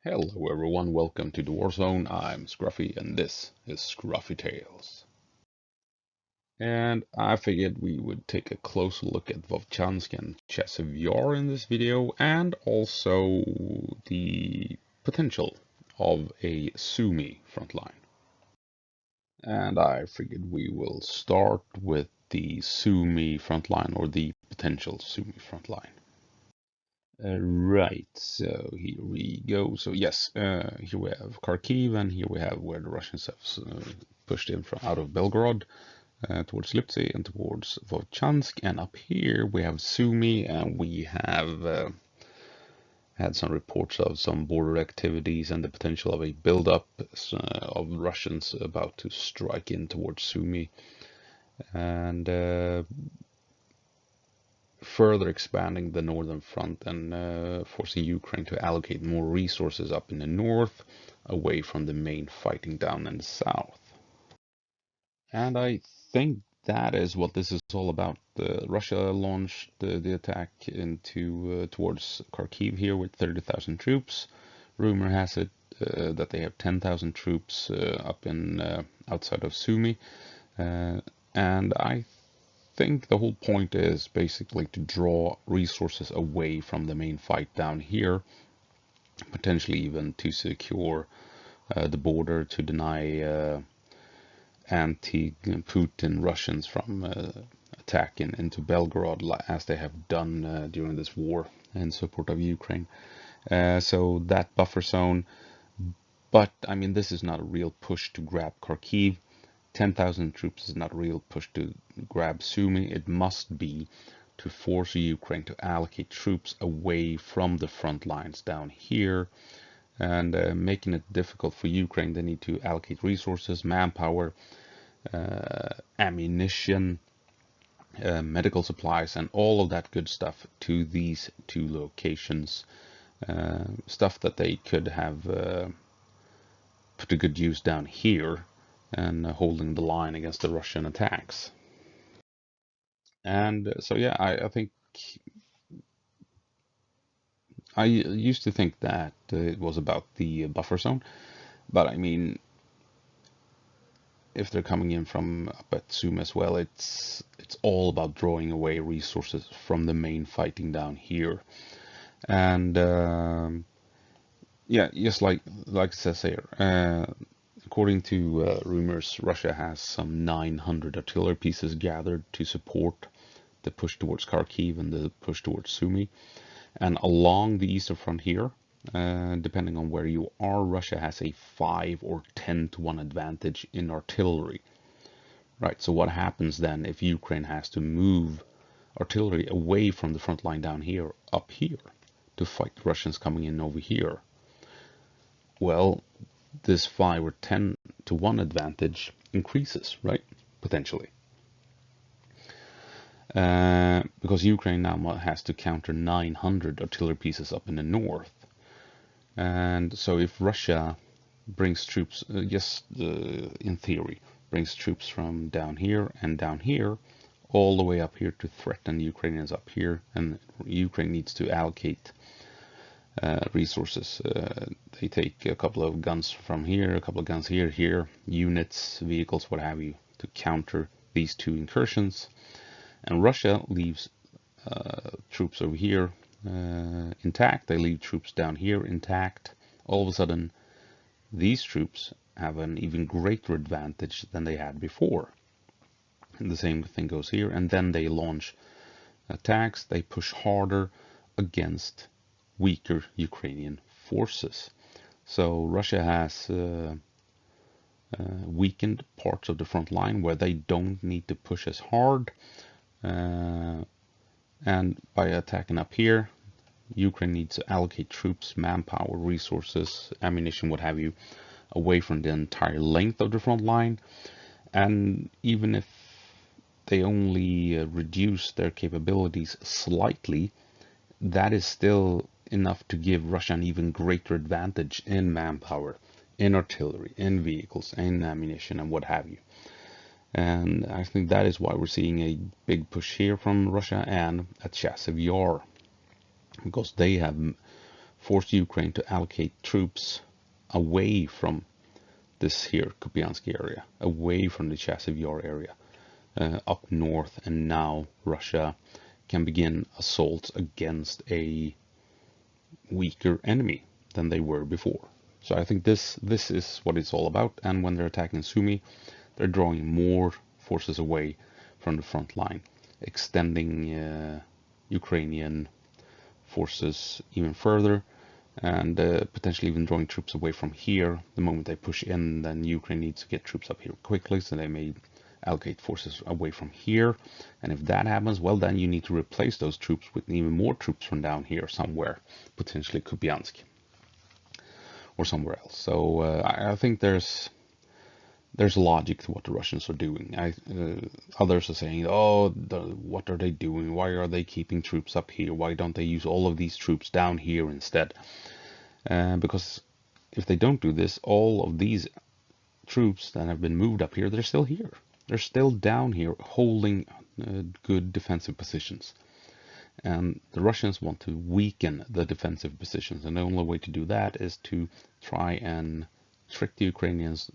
Hello everyone, welcome to the Warzone. I'm Scruffy and this is Scruffy Tales. And I figured we would take a closer look at Vovchansk and Chasiv Yar in this video and also the potential of a Sumy frontline. And I figured we will start with the Sumy frontline or the potential Sumy frontline. Right, so here we go. So yes, here we have Kharkiv, and here we have where the Russians have pushed in from out of Belgorod towards Lipsy and towards Vovchansk, and up here we have Sumy, and we have had some reports of some border activities and the potential of a build-up of Russians about to strike in towards Sumy, and further expanding the northern front and forcing Ukraine to allocate more resources up in the north, away from the main fighting down in the south. And I think that is what this is all about. Russia launched the attack into towards Kharkiv here with 30,000 troops. Rumor has it that they have 10,000 troops up in outside of Sumy, and I think the whole point is basically to draw resources away from the main fight down here, potentially even to secure the border, to deny anti-Putin Russians from attacking into Belgorod as they have done during this war in support of Ukraine. So that buffer zone, but I mean this is not a real push to grab Kharkiv. 10,000 troops is not a real push to grab Sumy. It must be to force Ukraine to allocate troops away from the front lines down here, and making it difficult for Ukraine. They need to allocate resources, manpower, ammunition, medical supplies, and all of that good stuff to these two locations. Stuff that they could have put to good use down here and holding the line against the Russian attacks. And so yeah, I think I used to think that it was about the buffer zone, but I mean, if they're coming in from up at Sumy as well, it's all about drawing away resources from the main fighting down here. And yeah, just like it says here, according to rumors, Russia has some 900 artillery pieces gathered to support the push towards Kharkiv and the push towards Sumy. And along the eastern front here, depending on where you are, Russia has a 5 or 10 to 1 advantage in artillery. Right, so what happens then if Ukraine has to move artillery away from the front line down here, up here, to fight the Russians coming in over here? Well, this 5 or 10 to 1 advantage increases, right? Potentially. Because Ukraine now has to counter 900 artillery pieces up in the north. And so if Russia brings troops, in theory, brings troops from down here and down here, all the way up here to threaten Ukrainians up here, and Ukraine needs to allocate resources. They take a couple of guns from here, a couple of guns here, units, vehicles, what have you, to counter these two incursions. And Russia leaves troops over here intact. They leave troops down here intact. All of a sudden, these troops have an even greater advantage than they had before. And the same thing goes here. And then they launch attacks. They push harder against weaker Ukrainian forces. So Russia has weakened parts of the front line where they don't need to push as hard. And by attacking up here, Ukraine needs to allocate troops, manpower, resources, ammunition, what have you, away from the entire length of the front line. And even if they only reduce their capabilities slightly, that is still enough to give Russia an even greater advantage in manpower, in artillery, in vehicles, in ammunition, and what have you. And I think that is why we're seeing a big push here from Russia and at Chasiv Yar, because they have forced Ukraine to allocate troops away from this here Kupiansk area, away from the Chasiv Yar area, up north, and now Russia can begin assaults against a weaker enemy than they were before. So I think this is what it's all about. And when they're attacking Sumy, they're drawing more forces away from the front line, extending Ukrainian forces even further, and potentially even drawing troops away from here. The moment they push in, then Ukraine needs to get troops up here quickly, so they may allocate forces away from here. And if that happens, well, then you need to replace those troops with even more troops from down here somewhere, potentially Kupiansk or somewhere else. So I think there's logic to what the Russians are doing. Others are saying, oh, what are they doing? Why are they keeping troops up here? Why don't they use all of these troops down here instead? Because if they don't do this, all of these troops that have been moved up here, they're still here. They're still down here holding good defensive positions. And the Russians want to weaken the defensive positions. And the only way to do that is to try and trick the Ukrainians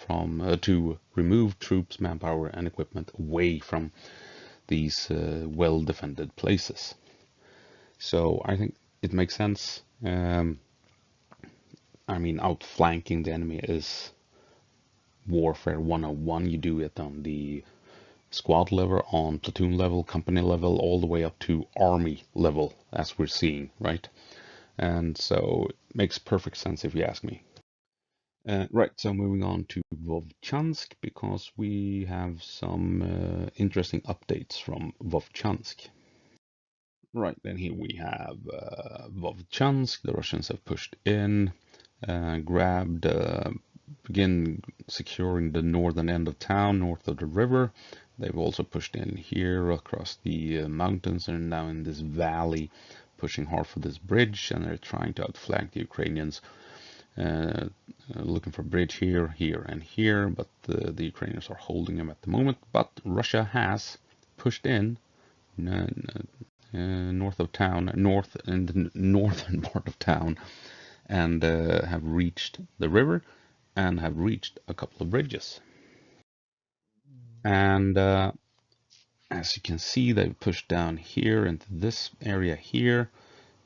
from to remove troops, manpower, and equipment away from these well-defended places. So I think it makes sense. I mean, outflanking the enemy is Warfare 101. You do it on the squad level, on platoon level, company level, all the way up to army level, as we're seeing, right? And so it makes perfect sense if you ask me. Right, so moving on to Vovchansk, because we have some interesting updates from Vovchansk. Right, then here we have Vovchansk. The Russians have pushed in, grabbed, begin securing the northern end of town, north of the river. They've also pushed in here across the mountains and now in this valley, pushing hard for this bridge, and they're trying to outflank the Ukrainians, looking for bridge here, here, and here, but the Ukrainians are holding them at the moment. But Russia has pushed in north of town, north in the northern part of town, and have reached the river and have reached a couple of bridges. And as you can see, they've pushed down here into this area here.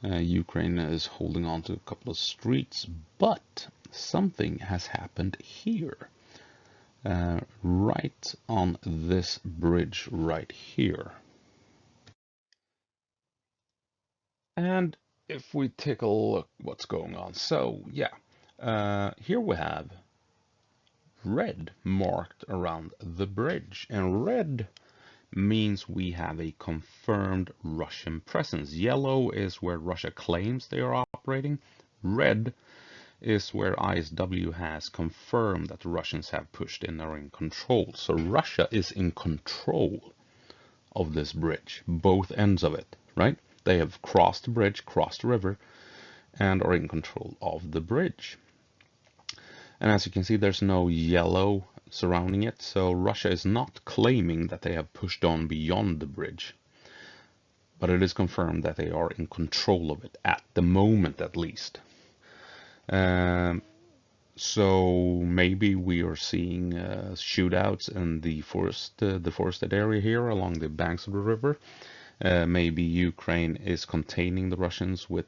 Ukraine is holding on to a couple of streets, but something has happened here, right on this bridge right here. And if we take a look what's going on, so yeah, here we have red marked around the bridge, and red means we have a confirmed Russian presence. Yellow is where Russia claims they are operating. Red is where ISW has confirmed that the Russians have pushed in or are in control. So Russia is in control of this bridge, both ends of it, right? They have crossed the bridge, crossed the river, and are in control of the bridge. And as you can see, there's no yellow surrounding it, so Russia is not claiming that they have pushed on beyond the bridge. But it is confirmed that they are in control of it, at the moment at least. So maybe we are seeing shootouts in the forested area here along the banks of the river. Maybe Ukraine is containing the Russians with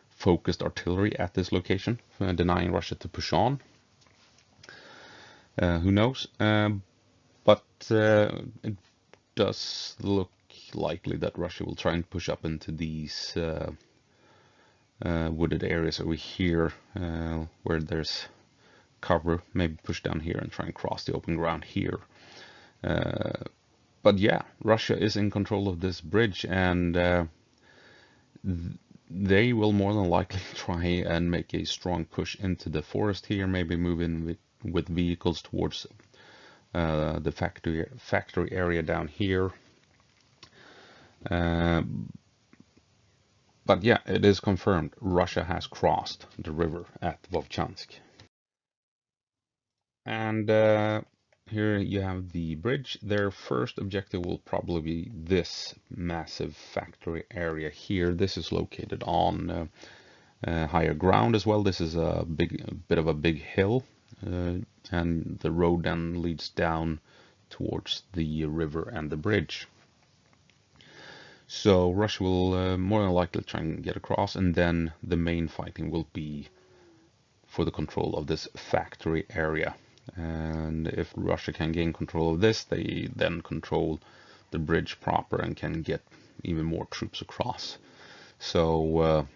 focused artillery at this location, denying Russia to push on. Who knows? But it does look likely that Russia will try and push up into these wooded areas over here, where there's cover, maybe push down here and try and cross the open ground here. But yeah, Russia is in control of this bridge, and they will more than likely try and make a strong push into the forest here, maybe move in with vehicles towards the factory area down here. But yeah, it is confirmed Russia has crossed the river at Vovchansk. And here you have the bridge. Their first objective will probably be this massive factory area here. This is located on higher ground as well. This is a bit of a big hill, and the road then leads down towards the river and the bridge. So Russia will more than likely try and get across, and then the main fighting will be for the control of this factory area. And if Russia can gain control of this, they then control the bridge proper and can get even more troops across. So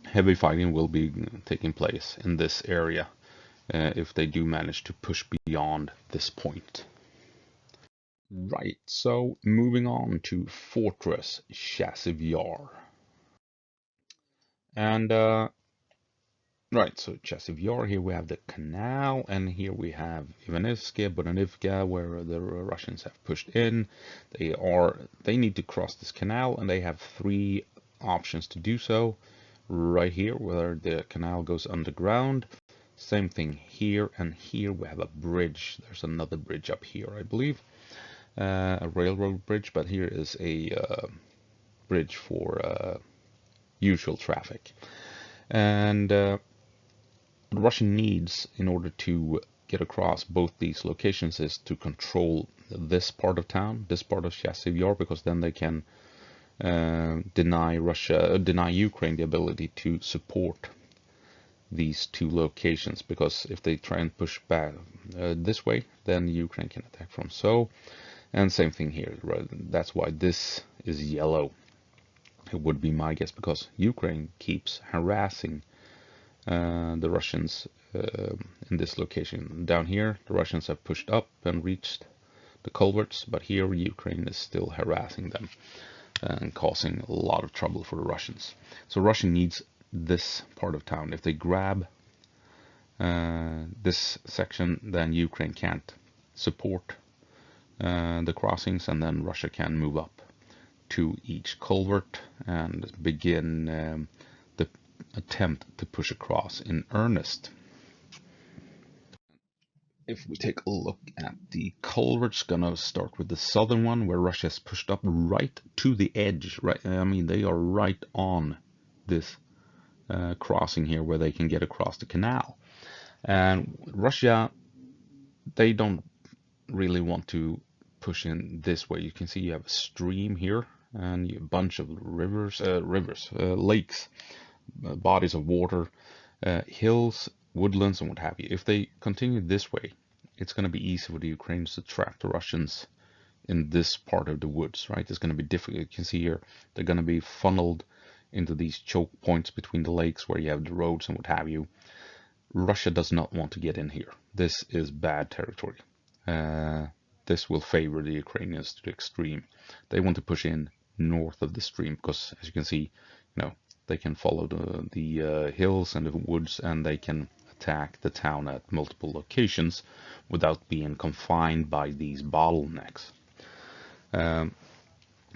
heavy fighting will be taking place in this area if they do manage to push beyond this point. Right, so moving on to Fortress Chasiv Yar. And right, so Chasiv Yar, here we have the canal, and here we have Ivanivska, Bonanivka, where the Russians have pushed in. They need to cross this canal, and they have three options to do so. Right here, where the canal goes underground. Same thing here, and here we have a bridge. There's another bridge up here, I believe. A railroad bridge, but here is a bridge for usual traffic. And what Russia needs in order to get across both these locations is to control this part of town, this part of Chasiv Yar, because then they can deny Ukraine the ability to support these two locations, because if they try and push back this way, then Ukraine can attack from so. And same thing here, right? That's why this is yellow. It would be my guess, because Ukraine keeps harassing the Russians in this location. Down here, the Russians have pushed up and reached the culverts, but here Ukraine is still harassing them and causing a lot of trouble for the Russians. So Russia needs this part of town. If they grab this section, then Ukraine can't support the crossings, and then Russia can move up to each culvert and begin the attempt to push across in earnest. If we take a look at the culverts, gonna start with the southern one, where Russia has pushed up right to the edge. Right, I mean, they are right on this crossing here, where they can get across the canal. And Russia, they don't really want to push in this way. You can see you have a stream here and a bunch of lakes, bodies of water, hills, woodlands, and what have you. If they continue this way, it's going to be easy for the Ukrainians to trap the Russians in this part of the woods, right? It's going to be difficult. You can see here, they're going to be funneled into these choke points between the lakes where you have the roads and what have you. Russia does not want to get in here. This is bad territory. This will favor the Ukrainians to the extreme. They want to push in north of the stream, because as you can see, they can follow the hills and the woods, and they can attack the town at multiple locations without being confined by these bottlenecks.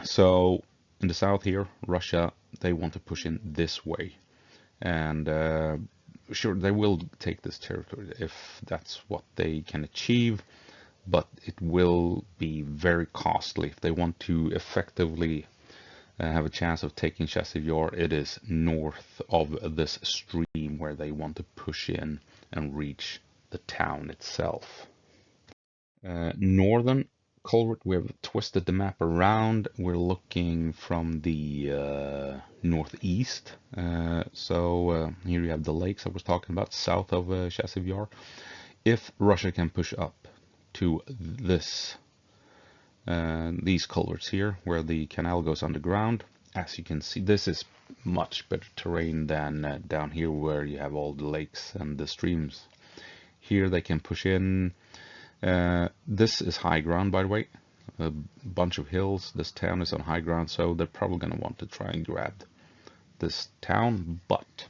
So in the south here, Russia, they want to push in this way, and sure, they will take this territory if that's what they can achieve, but it will be very costly. If they want to effectively have a chance of taking Chasiv Yar, it is north of this stream where they want to push in and reach the town itself. Northern culvert, we have twisted the map around. We're looking from the northeast. So here you have the lakes I was talking about, south of Chasiv Yar. If Russia can push up to this these culverts here, where the canal goes underground, as you can see, this is much better terrain than down here where you have all the lakes and the streams. Here they can push in. This is high ground, by the way, a bunch of hills. This town is on high ground, so they're probably going to want to try and grab this town, but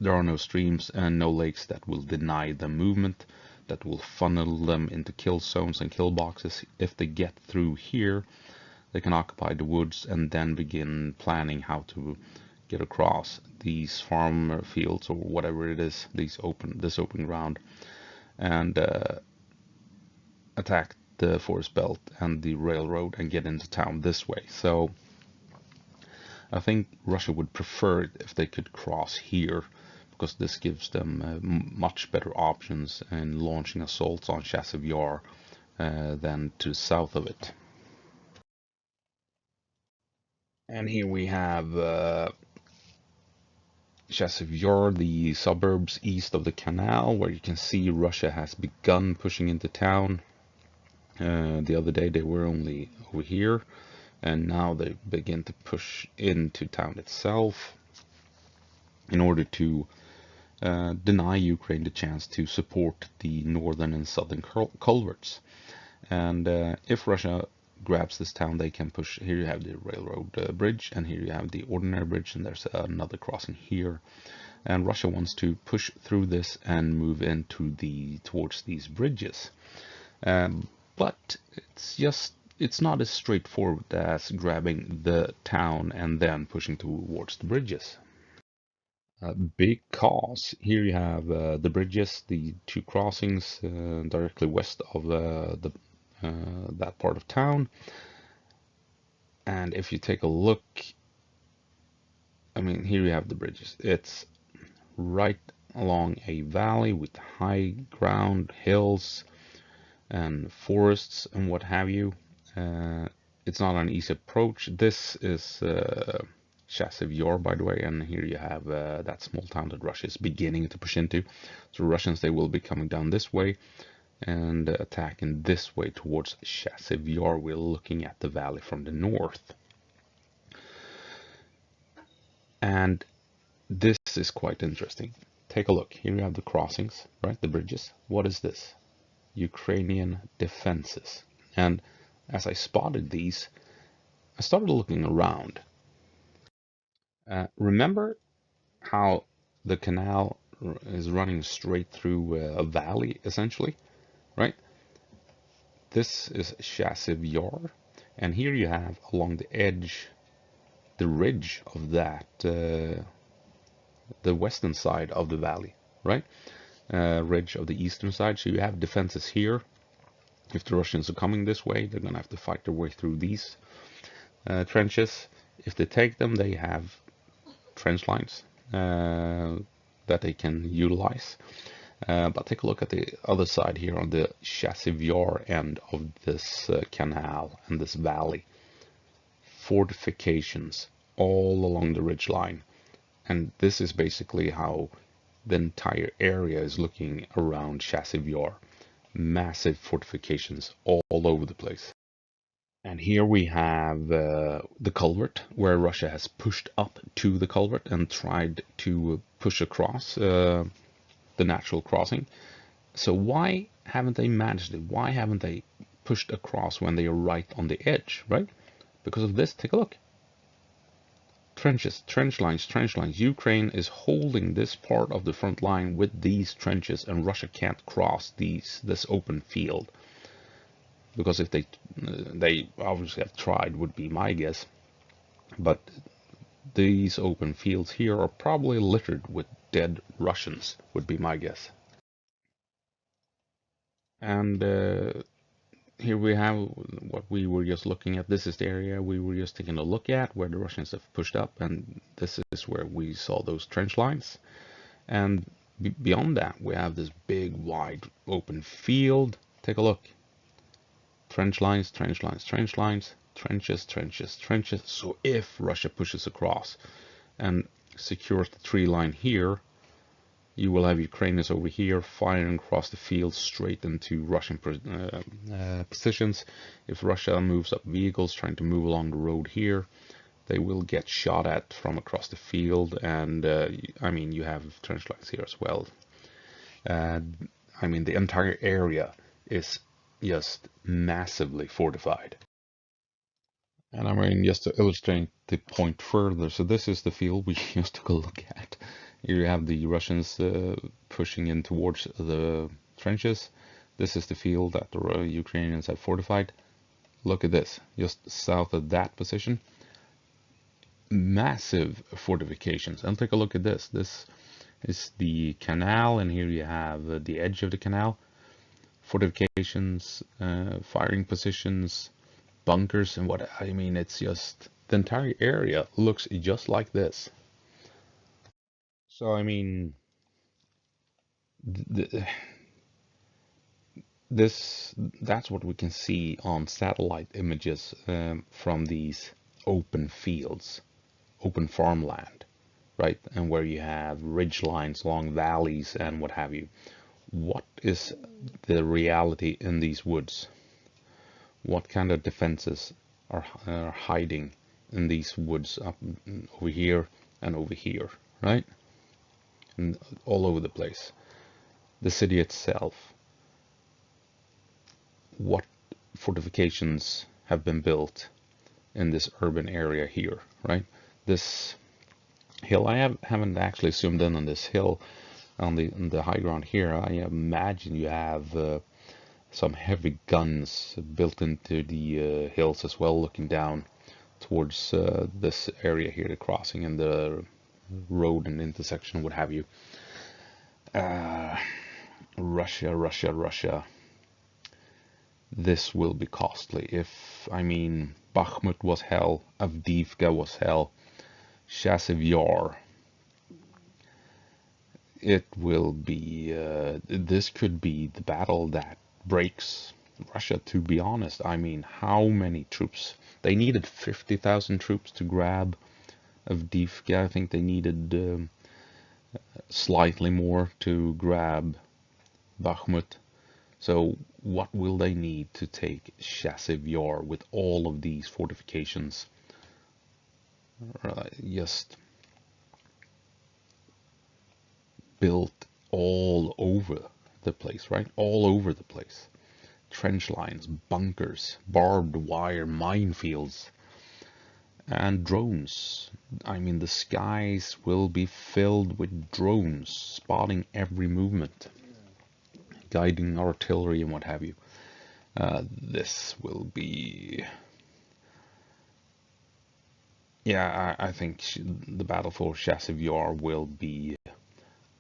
there are no streams and no lakes that will deny them movement, that will funnel them into kill zones and kill boxes. If they get through here, they can occupy the woods and then begin planning how to get across these farm fields or whatever it is, this open ground. and attack the forest belt and the railroad and get into town this way. So I think Russia would prefer it if they could cross here, because this gives them much better options in launching assaults on Chasiv Yar than to the south of it. And here we have Chasiv Yar, the suburbs east of the canal, where you can see Russia has begun pushing into town. The other day they were only over here, and now they begin to push into town itself in order to deny Ukraine the chance to support the northern and southern culverts. And if Russia grabs this town, they can push. Here you have the railroad bridge, and here you have the ordinary bridge, and there's another crossing here. And Russia wants to push through this and move into towards these bridges. But it's not as straightforward as grabbing the town and then pushing towards the bridges. Because here you have the bridges, the two crossings directly west of that part of town. And if you take a look, I mean, here you have the bridges. It's right along a valley with high ground, hills, and forests, and what have you. It's not an easy approach. This is Chasiv Yar, by the way, and here you have that small town that Russia is beginning to push into. So Russians, they will be coming down this way and attacking this way towards Chasiv Yar. We're looking at the valley from the north. And this is quite interesting. Take a look. Here you have the crossings, right? The bridges. What is this? Ukrainian defenses. And as I spotted these, I started looking around. Remember how the canal is running straight through a valley, essentially, right? This is Chasiv Yar, and here you have along the edge, the ridge of that, the western side of the valley, right? Ridge of the eastern side. So you have defenses here. If the Russians are coming this way, they're going to have to fight their way through these trenches. If they take them, they have trench lines that they can utilize. But take a look at the other side here on the Chasiv Yar end of this canal and this valley. Fortifications all along the ridge line. And this is basically how the entire area is looking around Chasiv Yar. Massive fortifications all over the place. And here we have the culvert, where Russia has pushed up to the culvert and tried to push across the natural crossing. So why haven't they managed it? Why haven't they pushed across when they are right on the edge, right? Because of this, take a look. Trenches, trench lines, trench lines. Ukraine is holding this part of the front line with these trenches, and Russia can't cross this open field. Because if they obviously have tried, would be my guess. But these open fields here are probably littered with dead Russians, would be my guess. And here we have what we were just looking at. This is the area we were just taking a look at, where the Russians have pushed up, and this is where we saw those trench lines. And beyond that, we have this big, wide, open field. Take a look. Trench lines, trench lines, trench lines, trenches, trenches, trenches. So if Russia pushes across and secures the tree line here, you will have Ukrainians over here firing across the field straight into Russian positions. If Russia moves up vehicles trying to move along the road here, they will get shot at from across the field. And I mean, you have trench lines here as well. I mean, the entire area is just massively fortified. And I mean, just to illustrate the point further, so this is the field we just took a look at. Here you have the Russians pushing in towards the trenches. This is the field that the Ukrainians have fortified. Look at this, just south of that position. Massive fortifications. And take a look at this. This is the canal, and here you have the edge of the canal. fortifications, firing positions, bunkers, and what I mean, it's just the entire area looks just like this. So I mean, th this that's what we can see on satellite images from these open fields, open farmland, right? And where you have ridge lines along valleys and what have you. What is the reality in these woods? What kind of defenses are hiding in these woods up over here and over here, right? And all over the place. The city itself, what fortifications have been built in this urban area here, right? This hill, haven't actually zoomed in on this hill on the high ground here. I imagine you have some heavy guns built into the hills as well, looking down towards this area here, the crossing and the road and intersection, what have you. Russia, Russia, Russia. This will be costly. If, I mean, Bakhmut was hell, Avdiivka was hell, Chasiv Yar. It will be, this could be the battle that breaks Russia, to be honest. I mean, how many troops? They needed 50,000 troops to grab Avdiivka. I think they needed slightly more to grab Bakhmut. So what will they need to take Chasiv Yar with all of these fortifications? Just built all over the place, right? All over the place. Trench lines, bunkers, barbed wire, minefields, and drones. I mean, the skies will be filled with drones, spotting every movement, guiding artillery and what have you. This will be, yeah, I think the battle for Chasiv Yar will be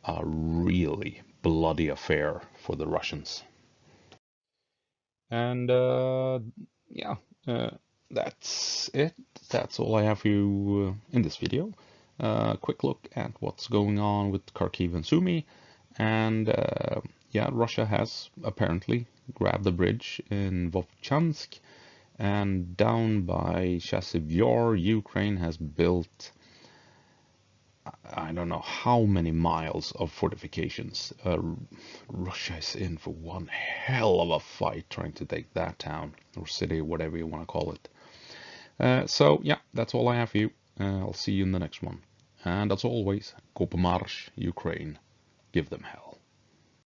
a really bloody affair for the Russians. And yeah, uh, that's it. That's all I have for you in this video. Quick look at what's going on with Kharkiv and Sumy. And yeah, Russia has apparently grabbed the bridge in Vovchansk. And down by Chasiv Yar, Ukraine has built, I don't know how many miles of fortifications. Russia is in for one hell of a fight trying to take that town or city, whatever you want to call it. So yeah, that's all I have for you. I'll see you in the next one. And as always, go Marsh, Ukraine. Give them hell.